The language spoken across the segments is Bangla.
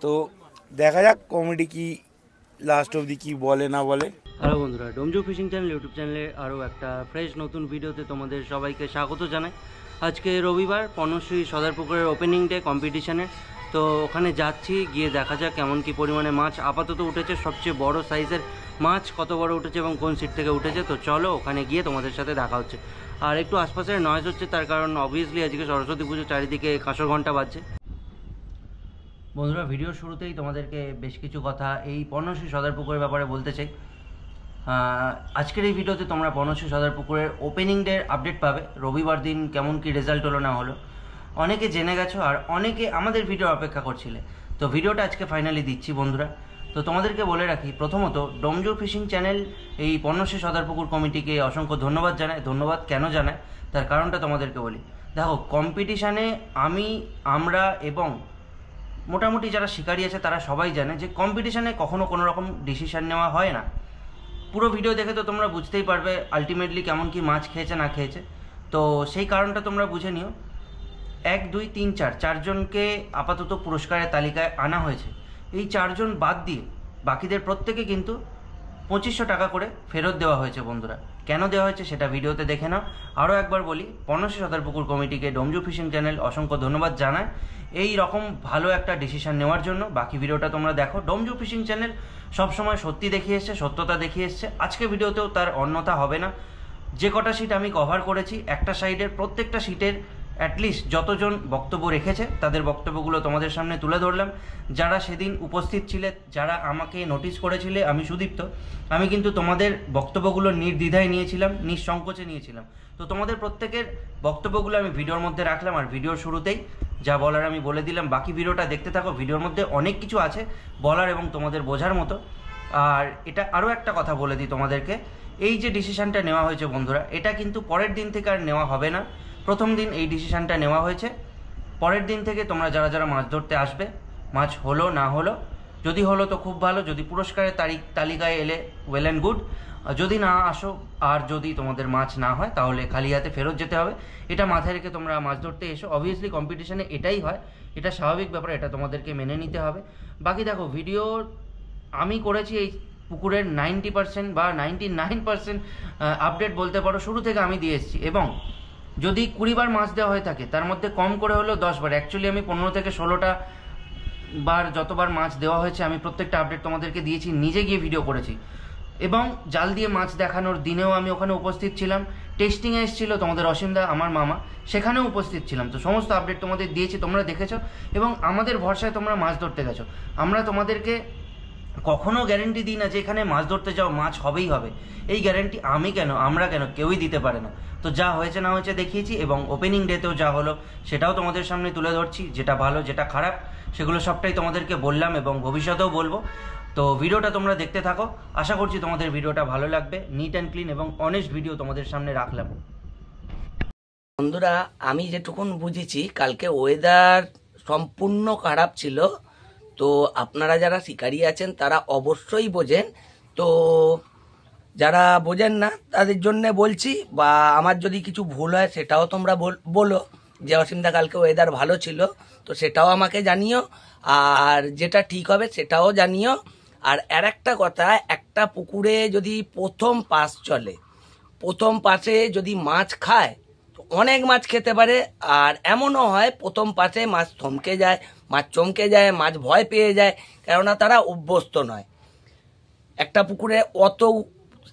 তো দেখা যাক কমেডি কি লাস্ট অবধি কি বলে না বলে। হ্যালো বন্ধুরা, ডোমজু ফিশিং চ্যানেল ইউটিউব চ্যানেলে আরও একটা ফ্রেশ নতুন ভিডিওতে তোমাদের সবাইকে স্বাগত জানাই। আজকে রবিবার, পর্ণশ্রী সদারপুকুরের ওপেনিং ডে কম্পিটিশানে। তো ওখানে যাচ্ছি, গিয়ে দেখা যাক কেমন কি পরিমাণে মাছ আপাতত উঠেছে। সবচেয়ে বড় সাইজের মাছ কত বড় উঠেছে এবং কোন সিট থেকে উঠেছে, তো চলো ওখানে গিয়ে তোমাদের সাথে দেখা হচ্ছে। আর একটু আশপাশের নয়েজ হচ্ছে, তার কারণ অবভিয়াসলি আজকে সরস্বতী পুজো, চারিদিকে কাঁসর ঘণ্টা বাজছে। বন্ধুরা, ভিডিওর শুরুতেই তোমাদেরকে বেশ কিছু কথা এই পর্ণশ্রী সদারপুকুরের ব্যাপারে বলতে চাই। আজকের এই ভিডিওতে তোমরা পর্ণশ্রী সদারপুকুরের ওপেনিং ডের আপডেট পাবে। রবিবার দিন কেমন কি রেজাল্ট হলো না হলো অনেকে জেনে গেছো, আর অনেকে আমাদের ভিডিও অপেক্ষা করছিলে। তো ভিডিওটা আজকে ফাইনালি দিচ্ছি বন্ধুরা। তো তোমাদেরকে বলে রাখি, প্রথমত ডোমজু ফিশিং চ্যানেল এই পর্ণশ্রী সদারপুকুর কমিটিকে অসংখ্য ধন্যবাদ জানায়। ধন্যবাদ কেন জানায় তার কারণটা তোমাদেরকে বলি। দেখো, কম্পিটিশানে আমরা এবং মোটামুটি যারা শিকারী আছে তারা সবাই জানে যে কম্পিটিশানে কখনো কোনো রকম ডিসিশান নেওয়া হয় না। পুরো ভিডিও দেখে তো তোমরা বুঝতেই পারবে আলটিমেটলি কেমন কি মাছ খেয়েছে না খেয়েছে। তো সেই কারণটা তোমরা বুঝে নিও। 1, 2, 3, 4 চারজনকে আপাতত পুরস্কারের তালিকায় আনা হয়েছে। এই চারজন বাদ দিয়ে বাকিদের প্রত্যেকে কিন্তু 2500 টাকা করে ফেরত দেওয়া হয়েছে বন্ধুরা। কেন দেওয়া হয়েছে সেটা ভিডিওতে দেখে নাও। আরও একবার বলি, পর্ণশ্রী সদারপুকুর কমিটিকে ডোমজু ফিশিং চ্যানেল অসংখ্য ধন্যবাদ জানায় এই রকম ভালো একটা ডিসিশন নেওয়ার জন্য। বাকি ভিডিওটা তোমরা দেখো। ডোমজু ফিশিং চ্যানেল সবসময় সত্যি দেখিয়ে এসছে, সত্যতা দেখিয়ে এসছে। আজকে ভিডিওতেও তার অন্যথা হবে না। যে কটা সিট আমি কভার করেছি, একটা সাইডের প্রত্যেকটা সিটের অ্যাটলিস্ট যতজন বক্তব্য রেখেছে তাদের বক্তব্যগুলো তোমাদের সামনে তুলে ধরলাম। যারা সেদিন উপস্থিত ছিলে, যারা আমাকে নোটিশ করেছিলে, আমি সুদীপ্ত, আমি কিন্তু তোমাদের বক্তব্যগুলো নির্দ্বিধায় নিয়েছিলাম, নিঃসংকোচে নিয়েছিলাম। তো তোমাদের প্রত্যেকের বক্তব্যগুলো আমি ভিডিওর মধ্যে রাখলাম, আর ভিডিওর শুরুতেই যা বলার আমি বলে দিলাম। বাকি ভিডিওটা দেখতে থাকো, ভিডিওর মধ্যে অনেক কিছু আছে বলার এবং তোমাদের বোঝার মতো। আর এটা আরও একটা কথা বলে দিই তোমাদেরকে, এই যে ডিসিশানটা নেওয়া হয়েছে বন্ধুরা, এটা কিন্তু পরের দিন থেকে আর নেওয়া হবে না। প্রথম দিন এই ডিসিশানটা নেওয়া হয়েছে, পরের দিন থেকে তোমরা যারা যারা মাছ ধরতে আসবে, মাছ হলো না হলো, যদি হলো তো খুব ভালো, যদি পুরস্কারের তালিকায় এলে ওয়েল অ্যান্ড গুড, যদি না আসো আর যদি তোমাদের মাছ না হয় তাহলে খালি হাতে ফেরত যেতে হবে। এটা মাথায় রেখে তোমরা মাছ ধরতে এসো। অবভিয়াসলি কম্পিটিশানে এটাই হয়, এটা স্বাভাবিক ব্যাপার, এটা তোমাদেরকে মেনে নিতে হবে। বাকি দেখো, ভিডিও আমি করেছি এই পুকুরের 90% বা 99% আপডেট বলতে পারো শুরু থেকে আমি দিয়ে এসেছি। এবং যদি 20 বার মাছ দেওয়া হয়ে থাকে তার মধ্যে কম করে হলেও 10 বার, অ্যাকচুয়ালি আমি 15 থেকে 16টা বার যতবার মাছ দেওয়া হয়েছে আমি প্রত্যেকটা আপডেট তোমাদেরকে দিয়েছি, নিজে গিয়ে ভিডিও করেছি। এবং জাল দিয়ে মাছ দেখানোর দিনেও আমি ওখানে উপস্থিত ছিলাম। টেস্টিংয়ে এসেছিলো তোমাদের অসীমদা, আমার মামা, সেখানেও উপস্থিত ছিলাম। তো সমস্ত আপডেট তোমাদের দিয়েছি, তোমরা দেখেছো এবং আমাদের ভরসায় তোমরা মাছ ধরতে গেছো। আমরা তোমাদেরকে কখনো গ্যারেন্টি দিই না যে এখানে মাছ ধরতে যাও মাছ হবেই হবে। এই গ্যারেন্টি আমি কেন, আমরা কেন, কেউই দিতে পারে না। তো যা হয়েছে না হয়েছে দেখিয়েছি, এবং ওপেনিং ডেতেও যা হলো সেটাও তোমাদের সামনে তুলে ধরছি। যেটা ভালো যেটা খারাপ সেগুলো সবটাই তোমাদেরকে বললাম এবং ভবিষ্যতেও বলবো। তো ভিডিওটা তোমরা দেখতে থাকো, আশা করছি তোমাদের ভিডিওটা ভালো লাগবে। নিট অ্যান্ড ক্লিন এবং অনেস্ট ভিডিও তোমাদের সামনে রাখলাম। বন্ধুরা, আমি যেটুকুন বুঝেছি, কালকে ওয়েদার সম্পূর্ণ খারাপ ছিল। তো আপনারা যারা শিকারী আছেন তারা অবশ্যই বোঝেন। তো যারা বোঝেন না তাদের জন্য বলছি, বা আমার যদি কিছু ভুল হয় সেটাও তোমরা বলো যে অসীমদা কালকে ওয়েদার ভালো ছিল, তো সেটাও আমাকে জানিও। আর যেটা ঠিক হবে সেটাও জানিও। আর একটা কথা, একটা পুকুরে যদি প্রথম পাস চলে, প্রথম পাসে যদি মাছ খায় তো অনেক মাছ খেতে পারে। আর এমনও হয় প্রথম পাসে মাছ থমকে যায়, মাছ চমকে যায়, মাছ ভয় পেয়ে যায়, কেননা তারা অভ্যস্ত নয়। একটা পুকুরে অত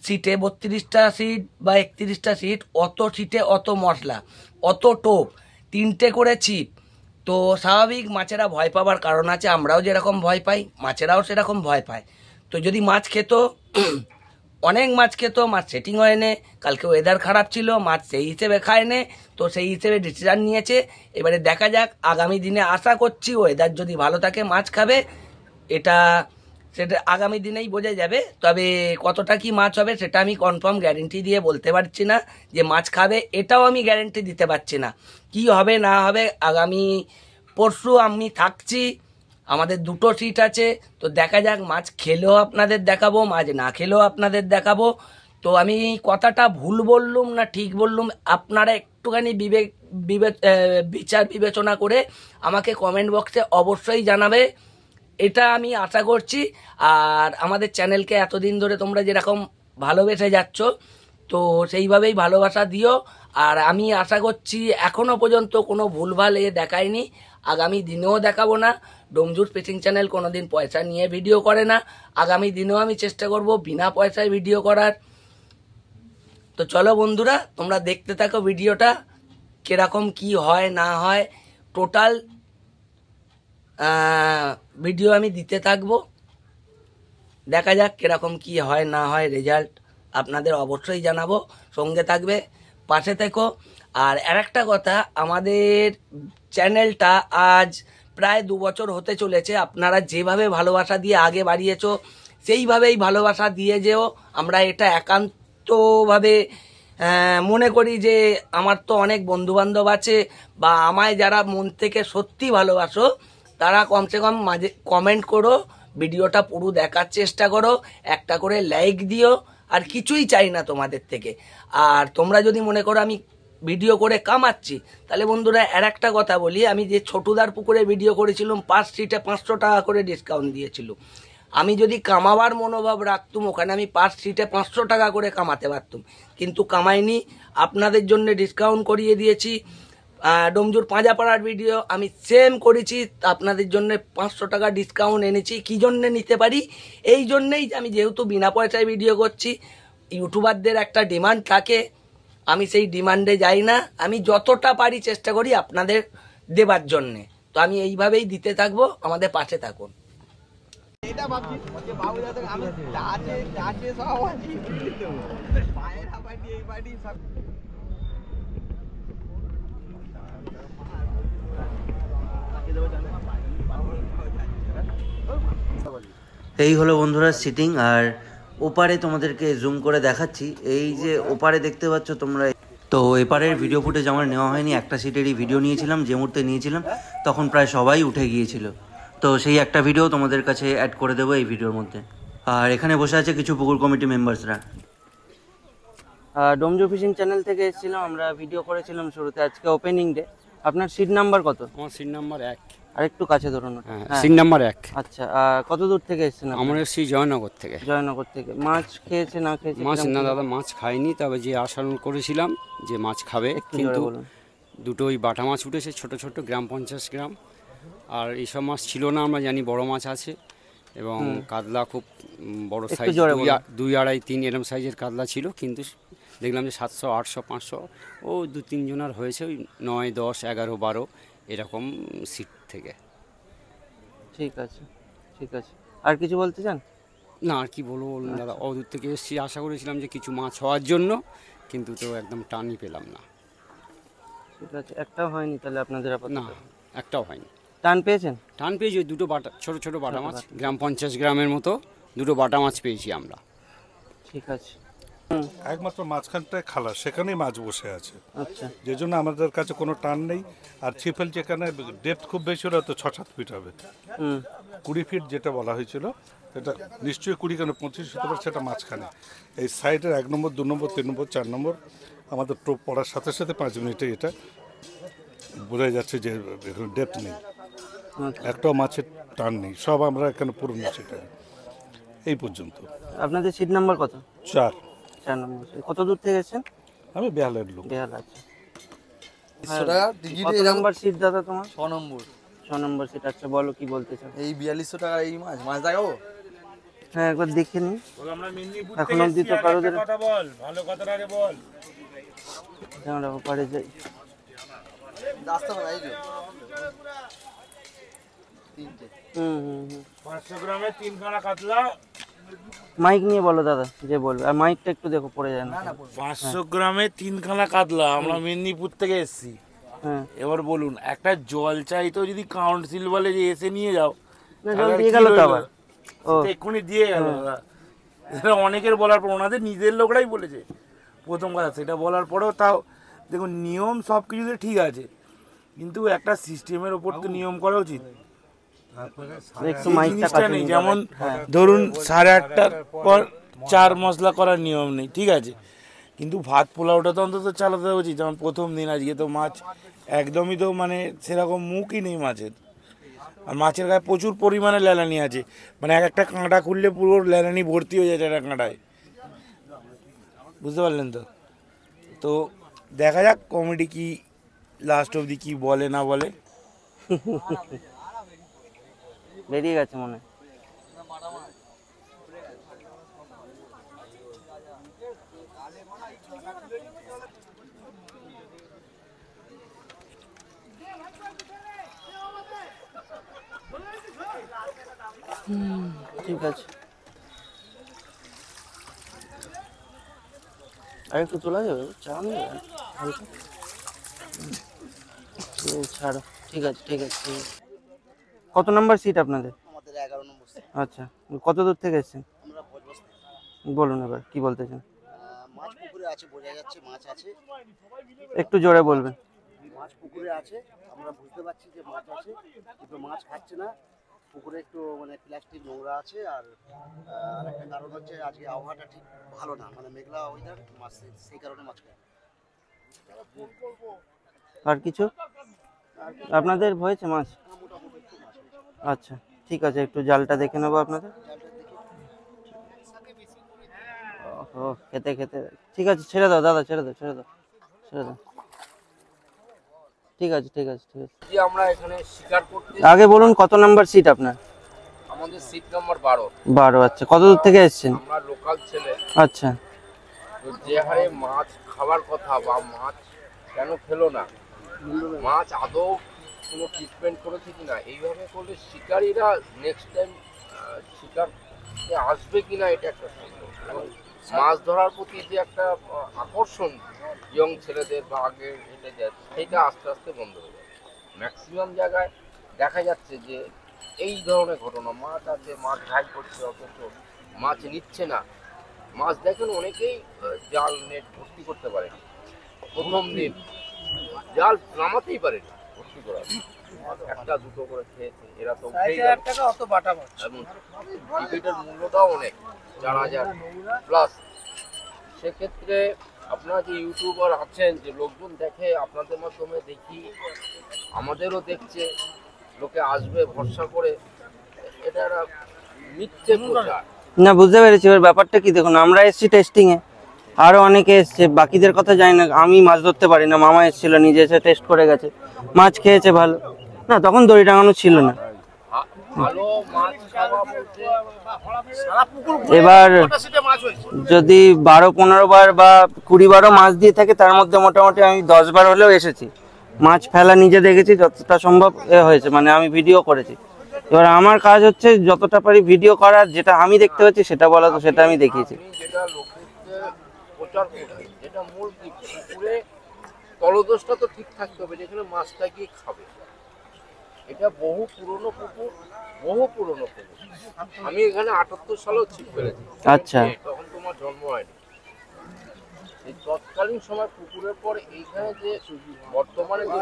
সিটে 32টা সিট বা 31টা সিট, অত সিটে অত মশলা, অত টোপ, 3টে করে ছিপ। তো স্বাভাবিক মাছেরা ভয় পাবার কারণ আছে। আমরাও যেরকম ভয় পাই মাছেরাও সেরকম ভয় পায়। তো যদি মাছ খেত, অনেক মাছ খেত, মাছ সেটিং হয় নে। কালকে ওয়েদার খারাপ ছিল, মাছ সেই হিসেবে খায় নে, তো সেই হিসেবে ডিসিশন নিয়েছে। এবারে দেখা যাক, আগামী দিনে আশা করছি ওয়েদার যদি ভালো থাকে মাছ খাবে, সেটা আগামী দিনেই বোঝা যাবে। তবে কতটা কি মাছ হবে সেটা আমি কনফার্ম গ্যারেন্টি দিয়ে বলতে পারছি না। যে মাছ খাবে এটাও আমি গ্যারেন্টি দিতে পারছি না। কি হবে না হবে, আগামী পরশু আমি থাকছি, আমাদের 2টো সিট আছে। তো দেখা যাক, মাছ খেলেও আপনাদের দেখাবো, মাছ না খেলেও আপনাদের দেখাবো। তো আমি কথাটা ভুল বললুম না ঠিক বললুম, আপনারা একটুখানি বিবেক বিচার বিবেচনা করে আমাকে কমেন্ট বক্সে অবশ্যই জানাবে, এটা আমি আশা করছি। আর আমাদের চ্যানেলকে এতদিন ধরে তোমরা যেরকম ভালোবেসে যাচ্ছ, তো সেইভাবেই ভালোবাসা দিও। আর আমি আশা করছি এখনও পর্যন্ত কোনো ভুলভাল দেখায়নি, আগামী দিনেও দেখাবো না। ডোমজুর ফিশিং চ্যানেল কোনো দিন পয়সা নিয়ে ভিডিও করে না, আগামী দিনেও আমি চেষ্টা করব বিনা পয়সায় ভিডিও করার। তো চলো বন্ধুরা, তোমরা দেখতে থাকো ভিডিওটা, কিরকম কি হয় না হয় টোটাল ভিডিও আমি দিতে থাকবো। দেখা যাক কিরকম কি হয় না হয়, রেজাল্ট আপনাদের অবশ্যই জানাবো। সঙ্গে থাকবে, পাশে থেকো। আর আরেকটা কথা, আমাদের চ্যানেলটা আজ প্রায় 2 বছর হতে চলেছে। আপনারা যেভাবে ভালোবাসা দিয়ে আগে বাড়িয়েছো, সেইভাবেই ভালোবাসা দিয়ে যেও। আমরা এটা একান্তভাবে মনে করি যে আমার তো অনেক বন্ধুবান্ধব আছে, বা আমায় যারা মন থেকে সত্যি ভালোবাসো, তারা কমসে কম মাঝে কমেন্ট করো, ভিডিওটা পুরো দেখার চেষ্টা করো, একটা করে লাইক দিও। আর কিছুই চাই না তোমাদের থেকে। আর তোমরা যদি মনে করো আমি ভিডিও করে কামাচ্ছি, তাহলে বন্ধুরা আর একটা কথা বলি, আমি যে ছোটুদার পুকুরে ভিডিও করেছিলাম, 5 সিটে 500 টাকা করে ডিসকাউন্ট দিয়েছিল। আমি যদি কামাবার মনোভাব রাখতুম, ওখানে আমি 5 সিটে 500 টাকা করে কামাতে পারতুম, কিন্তু কামাইনি। আপনাদের জন্য ডিসকাউন্ট করিয়ে দিয়েছি। ডোমজুর পাঁজাপাড়ার ভিডিও আমি সেম করেছি, আপনাদের জন্য 500 টাকা ডিসকাউন্ট এনেছি। কী জন্যে নিতে পারি? এই জন্যেই আমি যেহেতু বিনা পয়সায় ভিডিও করছি, ইউটিউবারদের একটা ডিমান্ড থাকে, আমি সেই ডিমান্ডে যাই না। আমি যতটা পারি চেষ্টা করি আপনাদের দেবার জন্যে। তো আমি এইভাবেই দিতে থাকবো, আমাদের পাশে থাকুন। এই হলো বন্ধুরা সিটিং। আর ওপারে তোমাদেরকে জুম করে দেখাচ্ছি, এই যে ওপারে দেখতে পাচ্ছ তোমরা। তো এপারের ভিডিও ফুটেজ আমার নেওয়া হয়নি, একটা সিটেরই ভিডিও নিয়েছিলাম। যে মুহূর্তে নিয়েছিলাম তখন প্রায় সবাই উঠে গিয়েছিল, তো সেই একটা ভিডিও তোমাদের কাছে অ্যাড করে দেবো এই ভিডিওর মধ্যে। আর এখানে বসে আছে কিছু পুকুর কমিটি মেম্বার্সরা। ডোমজুর ফিশিং চ্যানেল থেকে এসেছিলাম, আমরা ভিডিও করেছিলাম শুরুতে। আজকে ওপেনিং ডে। আপনার সিট নাম্বার কত? আমার সিট নাম্বার 1। আর একটু কাছে ধরুন। হ্যাঁ, সিট নাম্বার 1। আচ্ছা, কত দূর থেকে এসেছেন? আমরা এসেছি জয়নগর থেকে। জয়নগর থেকে। মাছ খেয়েছে না খেয়েছে? মাছ না দাদা, মাছ খাইনি, তবে যে আশা করেছিলাম যে মাছ খাবে, কিন্তু দুটোই বাটা মাছ উঠেছে, ছোট ছোট, গ্রাম 50 গ্রাম। আর এইসব মাছ ছিল না, আমরা জানি বড় মাছ আছে, এবং কাতলা খুব বড় সাইজ, 2, 2.5, 3 এরম সাইজের কাতলা ছিল। কিন্তু দেখলাম যে 700, 800, 500 ও 2-3 জনার হয়েছে, ওই 9, 10, 11, 12 এরকম সিট থেকে। ঠিক আছে, ঠিক আছে। আর কিছু বলতে চান? না, আর কি বলবো বলুন দাদা, অদূর থেকে এসেছি, আশা করেছিলাম যে কিছু মাছ হওয়ার জন্য, কিন্তু তো একদম টানই পেলাম না। ঠিক আছে, একটাও হয়নি তাহলে আপনাদের? না, একটাও হয়নি। টান পেয়েছেন? টান পেয়েছি, ওই দুটো বাটা, ছোট ছোট বাটা মাছ, গ্রাম 50 গ্রামের মতো দুটো বাটা মাছ পেয়েছি আমরা। ঠিক আছে। একমাত্র মাঝখানটায় খালা, সেখানেই মাছ বসে আছে। আচ্ছা, যে জন্য আমাদের কাছে কোনো টান নেই। আর ছিপেল যেখানে ডেপথ খুব বেশি হলে তো 6-7 ফিট হবে, 20 ফিট যেটা বলা হয়েছিল, সেটা নিশ্চয়ই 20 কেন 25 হতে পারে, সেটা মাঝখানে। এই সাইডের 1 নম্বর, 2 নম্বর, 3 নম্বর, 4 নম্বর আমাদের টোপ পড়ার সাথে সাথে 5 মিনিটে এটা বোঝা যাচ্ছে যে এখানে ডেপথ নেই, একটাও মাছের টান নেই, সব আমরা এখানে পুরনো সেখানে। এই পর্যন্ত। আপনাদের সিট নাম্বার কত? 4 নম্বর। কত দূর থেকে এসেছেন? আমি বেহালের লোক। বেহাল। আছে। কত নম্বর সিট দাদা তোমার? 6 নম্বর। 6 নম্বর সিট। আচ্ছা, বলো কি বলতে চাও? এই 4200 টাকা এই মাছ দেখাবো? হ্যাঁ, একবার দেখে নি। এখন অবধি তো কারোদের কথা বল, ভালো কথাটা আগে বল। আমরা ওপারে যাই। রাস্তা না এই যে 500 গ্রামে 3 খানা কাতলা। মাইক নিয়ে বলো দাদা, যে বলবে। আর মাইকটা একটু দেখো পড়ে যায় না। 500 গ্রামে 3 খানা কাতলা। আমরা মেদিনীপুর থেকে এসেছি। হ্যাঁ, এবার বলুন, একটা জল চাই তো, যদি কাউন্সিল বলে যে এসে নিয়ে যাও, না জল দিয়ে গেল তো আবার। ও এক্ষুনি দিয়ে গেল। এটা অনেকের বলার পর, ওনাদের নিজের লোকরাই বলেছে প্রথম কথা। সেটা বলার পরেও তাও দেখুন, নিয়ম সব কিছুতে ঠিক আছে, কিন্তু একটা সিস্টেমের ওপর তো নিয়ম করা উচিত। একটু মাইকটা জিনিসটা কাটুন। নেই, যেমন ধরুন 8:30টার পর 4 মশলা করার নিয়ম নেই, ঠিক আছে, কিন্তু ভাত পোলাওটা তো অন্তত চালাতে হচ্ছে, যেমন প্রথম দিন আজকে তো মাছ একদমই তো মানে সেরকম মুখই নেই মাছের। আর মাছের গায়ে প্রচুর পরিমাণে ল্যালানি আছে, মানে এক একটা কাঁটা খুললে পুরো ল্যালানি ভর্তি হয়ে যাচ্ছে একটা কাঁটায়, বুঝতে পারলেন তো? তো দেখা যাক কমেডি কি লাস্ট অবধি কি বলে না বলে। বেরিয়ে গেছে মনে হয়। ঠিক আছে, আর একটু তোলা যাবে, চা নেই হালকা? ছাড়ো, ঠিক আছে ঠিক আছে ঠিক আছে। কত নাম্বার সিট আপনাদের? আমাদের 11 নম্বর সিট। আচ্ছা, কত দূর থেকে এসেছেন? আমরা ভোজবস্তি। বলুন এবার কি বলতে চান। মাছ পুকুরে আছে, বোঝা যাচ্ছে মাছ আছে। একটু জোরে বলবেন। মাছ পুকুরে আছে, আমরা বুঝতে পারছি যে মাছ আছে, কিন্তু মাছ খাচ্ছে না। পুকুরে একটু মানে প্লাস্টিক নোংরা আছে। আর আরেকটা কারণ হচ্ছে আজকে আবহাওয়াটা ঠিক ভালো না, মানে মেঘলা ওয়েদার, মাছ সেই কারণে মাছ খায়। আর কিছু আপনাদের হয়েছে মাছ? আচ্ছা ঠিক আছে, একটু জালটা দেখে নেবো আপনাদের। ও খেতে খেতে ঠিক আছে, ছেড়ে দাও দাদা, ছেড়ে দাও ছেড়ে দাও ছেড়ে দাও। ঠিক আছে ঠিক আছে ঠিক আছে। আমরা এখানে শিকার করতে, আগে বলুন কত নাম্বার সিট আপনার? আমাদের সিট নাম্বার 12। 12। আচ্ছা, কত দূর থেকে এসেছেন? আমরা লোকাল ছেলে। আচ্ছা, তো যে হারে মাছ খাবার কথা বা মাছ কেন খেলো না, মাছ আদৌ কোনো ট্রিটমেন্ট করেছে কিনা, এইভাবে করলে শিকারীরা নেক্সট টাইম শিকারকে আসবে কিনা এটা একটা সন্দেহ। এবং মাছ ধরার প্রতি যে একটা আকর্ষণ ইয়ং ছেলেদের বা আগে এটা যাচ্ছে, সেটা আস্তে আস্তে বন্ধ হয়ে যাবে। ম্যাক্সিমাম জায়গায় দেখা যাচ্ছে যে এই ধরনের ঘটনা, মাছ আছে, মাছ ঘাই করছে অথচ মাছ নিচ্ছে না। মাছ দেখেন অনেকেই জাল নেট ভর্তি করতে পারে, প্রথম দিন জাল নামাতেই পারে না ভর্তি করা, একটা দুটো করে খেয়েছে, এরা তো অত বাটা মাছ। এবং টিকিটের মূল্যটাও অনেক, 4000 প্লাস। সেক্ষেত্রে আপনারা যে ইউটিউবার আছেন, যে লোকজন দেখে, আপনাদের মাধ্যমে দেখি, আমাদেরও দেখছে, লোকে আসবে ভরসা করে, এটা একটা মিথ্যে প্রচার। না বুঝতে পেরেছি। এবার ব্যাপারটা কি দেখুন, আমরা এসেছি টেস্টিংয়ে, আরও অনেকে এসছে, বাকিদের কথা জানি না। আমি মাছ ধরতে পারি না, মামা এসেছিল, নিজে এসে টেস্ট করে গেছে, মাছ খেয়েছে ভালো। না তখন দড়ি টাঙানো ছিল না। ভালো মাছ খাওয়া বলতে এবার যদি 12-15 বার বা 20 বারও মাছ দিয়ে থাকে, তার মধ্যে মোটামুটি আমি 10 বার হলেও এসেছি। মাছ ফেলা নিজে দেখেছি, যতটা সম্ভব হয়েছে, মানে আমি ভিডিও করেছি। এবার আমার কাজ হচ্ছে যতটা পারি ভিডিও করার, যেটা আমি দেখতে পাচ্ছি সেটা বলা, তো সেটা আমি দেখিয়েছি। যেটা লোকের প্রচার করছে, যেটা মূল দিক, পুকুরে তলদোষটা তো ঠিক থাকতে হবে, যেখানে মাছটা গিয়ে খাবে। এটা বহু পুরনো পুকুর, বহু পুরনো পুকুর। আমি এখানে 78 সালেও ছিপ ফেলেছি। আচ্ছা, তখন তোমার জন্ম হয়নি। এই তৎকালীন সময় পুকুরের পর এইখানে যে বর্তমানে যে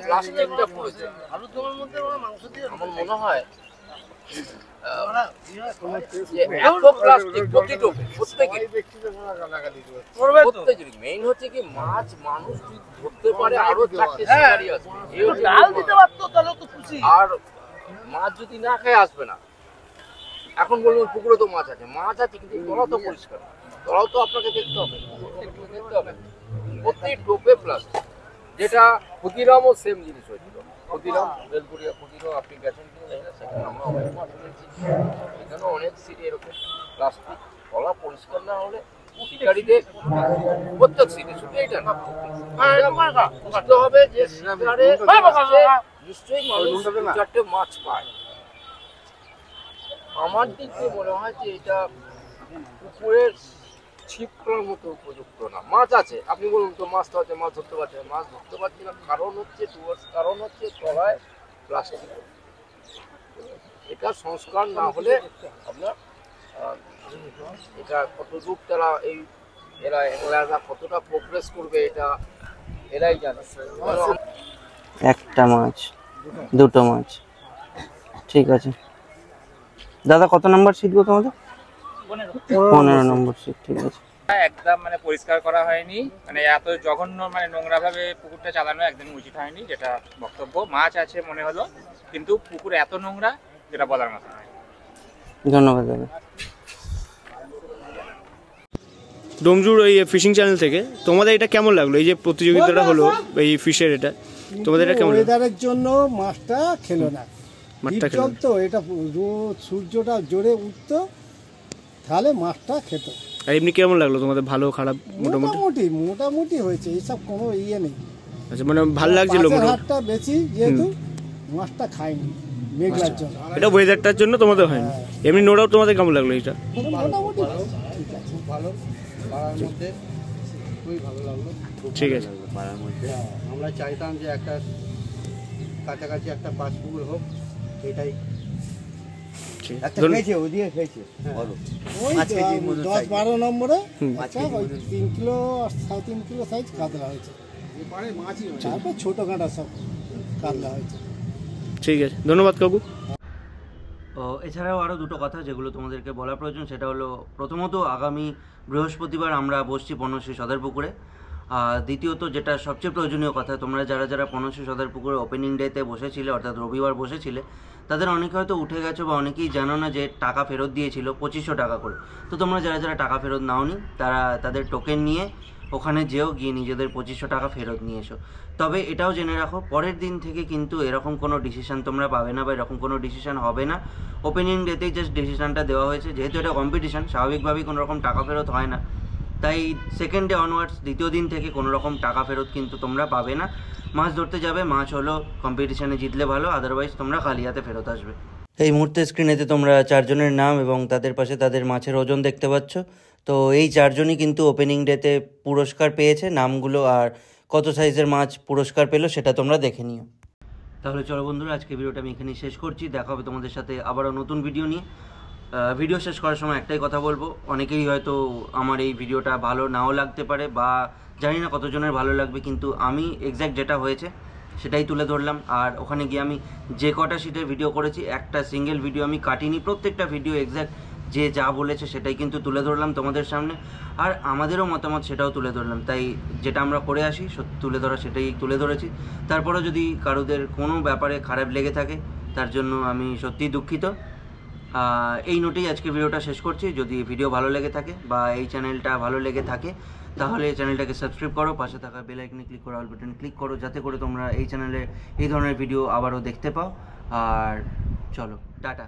প্লাস্টিকটা পড়েছে, আমার মনে হয় যে এত প্লাস্টিক প্রত্যেকের মেইন হচ্ছে কি, মাছ মানুষ ধরতে পারে, আরো 4টে শিকারি আসবে, আর মাছ যদি না খেয়ে আসবে না। এখন বলুন পুকুরে তো মাছ আছে, মাছ আছে, কিন্তু তলা তো পরিষ্কার, তলাও তো আপনাকে দেখতে হবে, দেখতে হবে। প্রতি টোপে প্লাস্টিক, যেটা ক্ষুদিরামও সেম জিনিস হয়েছিল। ক্ষুদিরাম বেলপুরিয়া ক্ষুদিরাম, আপনি গেছেন কিনা সেখানে আমরা অনেক মাছ এনেছি, এখানে অনেক সিটে এরকম প্লাস্টিক, তলা পরিষ্কার না হলে শিকারীদের প্রত্যেক সিটে, শুধু এইটা না, বুঝতে হবে যে শিকারে নিশ্চয়ই মানুষ 4টে মাছ পায়। আমার দিক দিয়ে মনে হয় যে এটা পুকুরের ছিপ করার মতো উপযুক্ত না। মাছ আছে, আপনি বলুন তো মাছ তো আছে, মাছ ধরতে পারছেন, মাছ ধরতে পারছি না, কারণ হচ্ছে তলায় প্লাস্টিক। এটা সংস্কার না হলে আপনার এটা কতটুকু তারা এরা কতটা প্রোগ্রেস করবে, এটা এরাই জানে। একটা মাছ, দুটো মাছ, ঠিক আছে। দাদা কত নম্বর সিট গো তোমাদের? 15 নম্বর সিট, ঠিক আছে। একদম মানে পরিষ্কার করা হয়নি, মানে এত জঘন্য মানে নোংরা ভাবে পুকুরটা চালানো একদম উচিত হয়নি, যেটা বক্তব্য। মাছ আছে মনে হলো, কিন্তু পুকুর এত নোংরা যেটা বলার মতো নয়। ধন্যবাদ দাদা। ডোমজুর ওই ফিশিং চ্যানেল থেকে তোমাদের এটা কেমন লাগলো, এই যে প্রতিযোগিতাটা হলো এই ফিশের, এটা তোমাদের এটা কেমন লাগলো? ওয়েদারের জন্য মাছটা খেলো না, মাছটা খেলো না। তো এটা রোদ সূর্যটা জোরে উঠতো তাহলে মাছটা খেত। আর এমনি কেমন লাগলো তোমাদের, ভালো খারাপ মোটামুটি? মোটামুটি হয়েছে, এইসব কোনো ইয়ে নেই। আচ্ছা, মানে ভালো লাগছিল মাছের মোটামুটি? হাটটা বেশি যেহেতু মাছটা খায়নি মেঘলার জন্য। এটা ওয়েদারটার জন্য তোমাদের হয়নি। এমনি নোড়াও তোমাদের কেমন লাগলো এটা? মোটামুটি ঠিক আছে, খুব ভালো, পাড়ার মধ্যে খুবই ভালো লাগলো। ঠিক আছে। আমরা চাইতাম যে একটা কাছাকাছি একটা পাঁচ পুকুর হোক, এটাই। ওদিকে খেয়েছে ওই 10-12 নম্বরে আচ্ছা ওই 3 কিলো 3.5 কিলো সাইজ কাতলা হয়েছে, তারপর ছোট কাঁটা সব কাতলা হয়েছে। ঠিক আছে, ধন্যবাদ কাকু। ও এছাড়াও আরও দুটো কথা যেগুলো তোমাদেরকে বলা প্রয়োজন, সেটা হলো প্রথমত আগামী বৃহস্পতিবার আমরা বসছি পর্ণশ্রী সদর পুকুরে। আর দ্বিতীয়ত যেটা সবচেয়ে প্রয়োজনীয় কথা, তোমরা যারা যারা পর্ণশ্রী সদর পুকুরে ওপেনিং ডেতে বসেছিলে, অর্থাৎ রবিবার বসেছিলে, তাদের অনেকে হয়তো উঠে গেছো বা অনেকেই জানো না যে টাকা ফেরত দিয়েছিল 2500 টাকা করে। তো তোমরা যারা যারা টাকা ফেরত নাওনি তারা তাদের টোকেন নিয়ে ওখানে যেও, গিয়ে নিজেদের 2500 টাকা ফেরত নিয়ে এসো। তবে এটাও জেনে রাখো, পরের দিন থেকে কিন্তু এরকম কোনো ডিসিশান তোমরা পাবে না বা এরকম কোনো ডিসিশান হবে না। ওপেনিং ডেতেই জাস্ট ডিসিশানটা দেওয়া হয়েছে, যেহেতু এটা কম্পিটিশান, স্বাভাবিকভাবেই কোনো রকম টাকা ফেরত হয় না। তাই সেকেন্ড ডে অনওয়ার্ডস, দ্বিতীয় দিন থেকে কোনো রকম টাকা ফেরত কিন্তু তোমরা পাবে না। মাছ ধরতে যাবে, মাছ হলো কম্পিটিশানে জিতলে ভালো, আদারওয়াইজ তোমরা খালি হাতে ফেরত আসবে। এই মুহূর্তে স্ক্রিনেতে তোমরা চারজনের নাম এবং তাদের পাশে তাদের মাছের ওজন দেখতে পাচ্ছ। তো এই চারজনই কিন্তু ওপেনিং ডেতে পুরস্কার পেয়েছে। নামগুলো আর কত সাইজের মাছ পুরস্কার পেলো সেটা তোমরা দেখে নিও। তাহলে চলো বন্ধুরা, আজকে ভিডিওটা আমি এখানেই শেষ করছি। দেখা হবে তোমাদের সাথে আবারও নতুন ভিডিও নিয়ে। ভিডিও শেষ করার সময় একটাই কথা বলবো, অনেকেই হয়তো আমার এই ভিডিওটা ভালো নাও লাগতে পারে বা জানি না কতজনের ভালো লাগবে, কিন্তু আমি এক্স্যাক্ট যেটা হয়েছে সেটাই তুলে ধরলাম। আর ওখানে গিয়ে আমি যে কটা শিটের ভিডিও করেছি, একটা সিঙ্গেল ভিডিও আমি কাটিনি, প্রত্যেকটা ভিডিও এক্স্যাক্ট যে যা বলেছে সেটাই কিন্তু তুলে ধরলাম তোমাদের সামনে। আর আমাদেরও মতামত সেটাও তুলে ধরলাম। তাই যেটা আমরা করে আসি তুলে ধরা, সেটাই তুলে ধরেছি। তারপরেও যদি কারোদের কোনো ব্যাপারে খারাপ লেগে থাকে, তার জন্য আমি সত্যিই দুঃখিত। এই নোটেই আজকে ভিডিওটা শেষ করছি। যদি ভিডিও ভালো লেগে থাকে বা এই চ্যানেলটা ভালো লেগে থাকে, তাহলে চ্যানেলটাকে সাবস্ক্রাইব করো, পাশে থাকা বেল আইকনে ক্লিক করো, অল বাটনে ক্লিক করো, যাতে করে তোমরা এই চ্যানেলে এই ধরনের ভিডিও আবারও দেখতে পাও। আর চলো, টাটা।